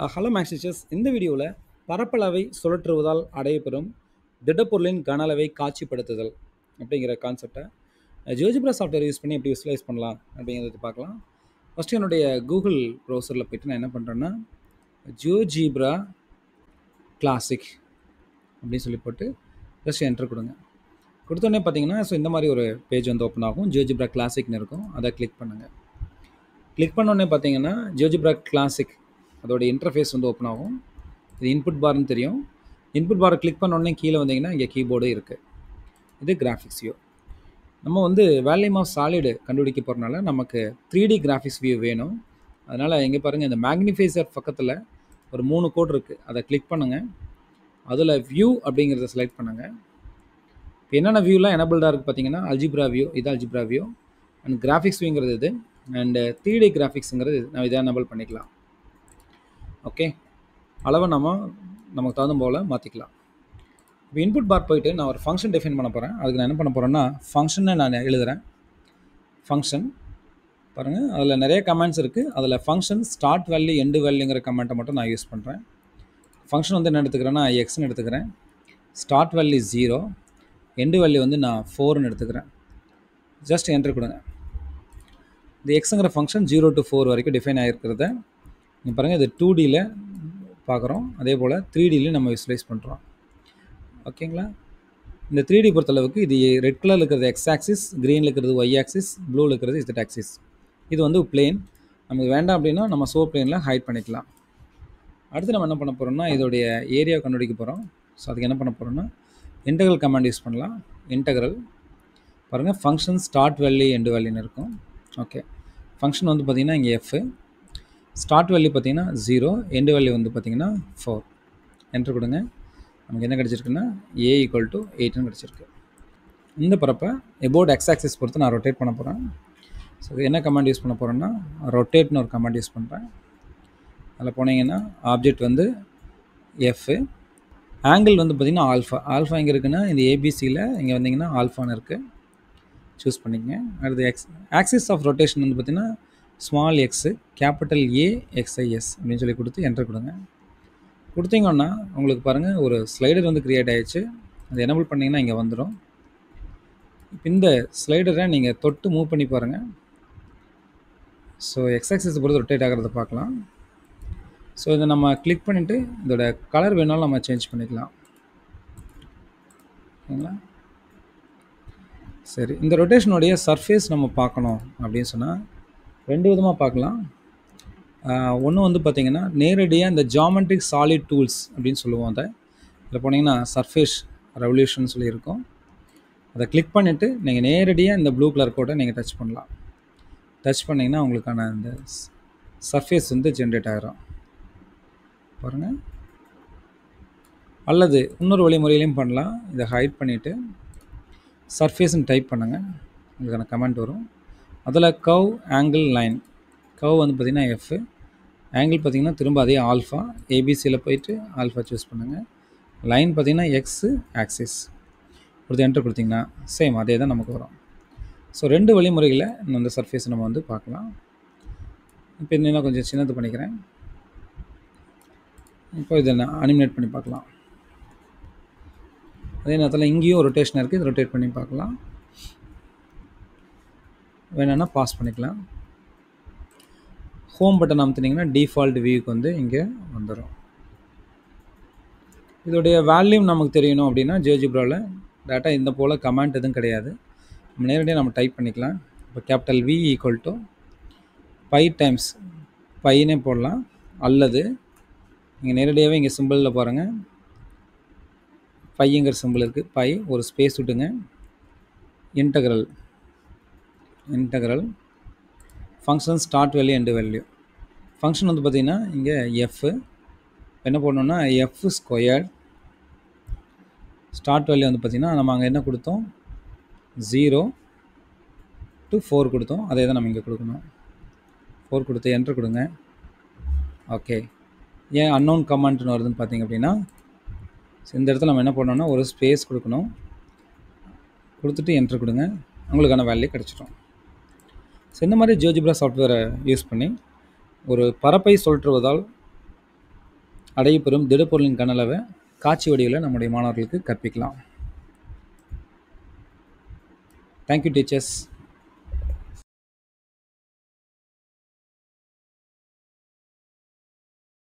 Hello maths teachers. இந்த வீடியோவில் பரப்பளவை சுழற்றுவதால் அடையப்பெறும் திடப்பொருளின் கன அளவை காட்சிப்படுத்துதல் அப்படிங்கிற கான்செப்டை ஜியோஜிப்ரா சாஃப்ட்வேர் யூஸ் பண்ணி எப்படி விசுவலைஸ் பண்ணலாம் அப்படிங்கிறத பார்க்கலாம். ஃபஸ்ட்டு என்னுடைய கூகுள் ப்ரௌசரில் போய்ட்டு நான் என்ன பண்ணுறேன்னா ஜியோஜிப்ரா கிளாசிக் அப்படின்னு சொல்லி போட்டு ஜஸ்ட் என்ட்ரு கொடுங்க. கொடுத்தோடனே பார்த்தீங்கன்னா இந்த மாதிரி ஒரு பேஜ் வந்து ஓப்பன் ஆகும். ஜியோஜிப்ரா கிளாசிக்னு இருக்கும், அதை கிளிக் பண்ணுங்கள். கிளிக் பண்ணோடனே பார்த்தீங்கன்னா ஜியோஜிப்ரா கிளாசிக் அதோட இன்டர்ஃபேஸ் வந்து ஓப்பன் ஆகும். இது இன்புட் பார்னு தெரியும். இன்புட் பாரை கிளிக் பண்ணோடனே கீழே வந்தீங்கன்னா இங்கே கீபோர்டு இருக்குது. இது கிராஃபிக்ஸ் வியூ. நம்ம வந்து வேல்யூம் ஆஃப் சாலிடு கண்டுபிடிக்க போகிறனால நமக்கு 3D கிராஃபிக்ஸ் வியூ வேணும். அதனால் இங்கே பாருங்கள், இந்த மேக்னிஃபைசர் பக்கத்தில் ஒரு 3 கோட் இருக்குது, அதை கிளிக் பண்ணுங்கள். அதில் வியூ அப்படிங்கிறத செலக்ட் பண்ணுங்கள். இப்போ என்னென்ன வியூலாம் எனபிள்டாக இருக்குது பார்த்தீங்கன்னா அல்ஜிப்ரா வியூ, இது அல்ஜிப்ரா வியூ. அண்ட் கிராஃபிக்ஸ் வியூங்கிறது இது. அண்டு 3D கிராஃபிக்ஸுங்கிறது நம்ம இதை எனபிள் பண்ணிக்கலாம். ஓகே, அளவை நமக்கு தகுந்த போல் மாற்றிக்கலாம். இப்போ இன்புட் பார் போயிட்டு நான் ஒரு ஃபங்க்ஷன் டிஃபைன் பண்ண போகிறேன். அதுக்கு நான் என்ன பண்ண போகிறேன்னா ஃபங்க்ஷனை நான் எழுதுகிறேன். ஃபங்க்ஷன் பாருங்கள், அதில் நிறைய கமெண்ட்ஸ் இருக்குது. அதில் ஃபங்க்ஷன் ஸ்டார்ட் வேல்யூ எண்டு வேல்யூங்கிற கமெண்ட்டை மட்டும் நான் யூஸ் பண்ணுறேன். ஃபங்க்ஷன் வந்து என்ன எடுத்துக்கிறேன்னா எக்ஸ்ன்னு எடுத்துக்கிறேன். ஸ்டார்ட் வேல்யூ 0, எண்டு வேல்யூ வந்து நான் 4ன்னு எடுத்துக்கிறேன். ஜஸ்ட் என்ட்ரு கொடுங்க. இந்த எக்ஸுங்கிற ஃபங்க்ஷன் 0 to 4 வரைக்கும் டிஃபைன் ஆகிருக்கிறத நீங்கள் பாருங்கள். இது 2Dயில் பார்க்குறோம், அதே போல் 3Dலையும் நம்ம விசுவலைஸ் பண்ணுறோம். ஓகேங்களா? இந்த 3D பொறுத்தளவுக்கு இது ரெட் கலரில் இருக்கிறது எக்ஸ் ஆக்சிஸ், க்ரீனில் இருக்கிறது ஒய் ஆக்சிஸ், ப்ளூவில் இருக்கிறது இசட் ஆக்சிஸ். இது வந்து பிளேன். நமக்கு வேண்டாம் அப்படின்னா நம்ம சோ பிளேனில் ஹைட் பண்ணிக்கலாம். அடுத்து நம்ம என்ன பண்ண போகிறோம்னா இதோடைய ஏரியா கண்டுபிடிக்க போகிறோம். ஸோ அதுக்கு என்ன பண்ண போகிறோம்னா இன்டெக்ரல் கமாண்ட் யூஸ் பண்ணலாம். இன்டெக்ரல் பாருங்கள், ஃபங்க்ஷன் ஸ்டார்ட் வேல்யூ எண்டு வேல்யூன்னு இருக்கும். ஓகே, ஃபங்க்ஷன் வந்து பார்த்திங்கன்னா இங்கே எஃப், ஸ்டார்ட் வேல்யூ பார்த்தீங்கன்னா 0, எண்டு வேல்யூ வந்து பார்த்தீங்கன்னா 4. என்ட்ரு கொடுங்க. நமக்கு என்ன கிடச்சிருக்குன்னா a = 8ன்னு கிடச்சிருக்கு. இந்த பரப்பை எபோட் எக்ஸ் ஆக்சிஸ் பொறுத்து நான் ரொட்டேட் பண்ண போகிறேன். ஸோ என்ன கமாண்ட் யூஸ் பண்ண போகிறேன்னா ரொட்டேட்னு ஒரு கமாண்ட் யூஸ் பண்ணுறேன். அதில் போனீங்கன்னா ஆப்ஜெக்ட் வந்து எஃப், ஆங்கிள் வந்து பார்த்திங்கன்னா ஆல்ஃபா. ஆல்ஃபா எங்கே இருக்குன்னா இந்த ஏபிசியில் இங்கே வந்தீங்கன்னா ஆல்ஃபான்னு இருக்குது, சூஸ் பண்ணிக்கங்க. அடுத்து ஆக்சிஸ் ஆஃப் ரொட்டேஷன் வந்து பார்த்திங்கன்னா ஸ்மால் எக்ஸு கேபிட்டல் ஏ எக்ஸ்ஐஎஸ் அப்படின்னு சொல்லி கொடுத்து என்ட்ரு கொடுங்க. கொடுத்தீங்கன்னா உங்களுக்கு பாருங்கள் ஒரு ஸ்லைடர் வந்து க்ரியேட் ஆகிடுச்சு. அது எனபிள் பண்ணிங்கன்னா இங்கே வந்துடும். இப்போ இந்த ஸ்லைடரை நீங்கள் தொட்டு மூவ் பண்ணி பாருங்கள். ஸோ எக்ஸ் ஆக்சிஸ் பொறுத்து ரொட்டேட் ஆகிறத பார்க்கலாம். ஸோ இதை நம்ம கிளிக் பண்ணிவிட்டு இதோட கலர் வேணாலும் நம்ம சேஞ்ச் பண்ணிக்கலாம். ஓகேங்களா? சரி, இந்த ரொட்டேஷனுடைய சர்ஃபேஸ் நம்ம பார்க்கணும் அப்படின்னு சொன்னால் 2 விதமாக பார்க்கலாம். ஒன்று வந்து பார்த்திங்கன்னா நேரடியாக இந்த ஜாமெட்ரிக் சாலிட் டூல்ஸ் அப்படின்னு சொல்லுவோம். அதை இதில் போனீங்கன்னா சர்ஃபேஸ் ரெவல்யூஷன் சொல்லியிருக்கோம். அதை கிளிக் பண்ணிவிட்டு நீங்கள் நேரடியாக இந்த ப்ளூ கலர் கோட்டை நீங்கள் டச் பண்ணலாம். டச் பண்ணிங்கன்னா உங்களுக்கான இந்த சர்ஃபேஸ் வந்து ஜென்ரேட் ஆகிரும் பாருங்கள். அல்லது இன்னொரு வழிமுறையிலையும் பண்ணலாம். இதை ஹைட் பண்ணிவிட்டு சர்ஃபேஸ்ன்னு டைப் பண்ணுங்கள், உங்களுக்கான கமெண்ட் வரும். அதில் கவ் ஆங்கிள் லைன், கவ் வந்து பார்த்திங்கன்னா எஃப், ஆங்கிள் பார்த்திங்கன்னா திரும்ப அதே ஆல்ஃபா, ஏபிசியில் போயிட்டு ஆல்ஃபா சூஸ் பண்ணுங்கள். லைன் பார்த்திங்கன்னா எக்ஸு ஆக்சிஸ் கொடுத்து என்ட்ரு கொடுத்திங்கன்னா சேம் அதே தான் நமக்கு வரும். ஸோ 2 வழிமுறைகளை இந்த சர்ஃபேஸ் நம்ம வந்து பார்க்கலாம். இப்போ இன்னும் கொஞ்சம் சின்னது பண்ணிக்கிறேன். இப்போ இதை நான் அனிமேட் பண்ணி பார்க்கலாம். அதே நேரத்தில் இங்கேயும் ரொட்டேஷன் இருக்குது, இது ரொட்டேட் பண்ணி பார்க்கலாம். வேணும்னா பாஸ் பண்ணிக்கலாம். ஹோம் பட்டன் அமுத்துனீங்கன்னா டிஃபால்ட் வியூக்கு வந்து இங்கே வந்துடும். இதோடைய வேல்யூம் நமக்கு தெரியணும் அப்படின்னா ஜியோஜிப்ராவில் டேட்டா இந்த போல் கமாண்ட் எதுவும் கிடையாது, நம்ம நேரடியாக நம்ம டைப் பண்ணிக்கலாம். இப்போ கேபிட்டல் V = பை டைம்ஸ் பைனே போடலாம். அல்லது நீங்கள் நேரடியாகவே இங்கே சிம்பிளில் பாருங்கள், பைங்கிற சிம்பிள் இருக்குது, பை ஒரு ஸ்பேஸ் விட்டுங்க. Integral function start value end value. Function வந்து பார்த்திங்கன்னா இங்கே எஃப் என்ன பண்ணணும்னா எஃப் ஸ்கொயர், ஸ்டார்ட் வேல்யூ வந்து பார்த்திங்கன்னா நம்ம அங்கே என்ன கொடுத்தோம் 0 to 4 கொடுத்தோம், அதே தான் நம்ம இங்கே கொடுக்கணும். 4 கொடுத்து என்ட்ரு கொடுங்க. ஓகே, ஏன் அன்னோன் கமாண்ட்னு வருதுன்னு பார்த்திங்க அப்படின்னா இந்த இடத்துல நம்ம என்ன பண்ணோம்னா ஒரு ஸ்பேஸ் கொடுக்கணும், கொடுத்துட்டு என்ட்ரு கொடுங்க, உங்களுக்கான வேல்யூ கிடச்சிடும். ஸோ இந்த மாதிரி ஜியோஜிப்ரா சாஃப்ட்வேரை யூஸ் பண்ணி ஒரு பரப்பை சுழற்றுவதால் அடையப்பெறும் திடப்பொருளின் கன அளவை காட்சி வடிவில் நம்முடைய மாணவர்களுக்கு கற்பிக்கலாம். Thank you teachers.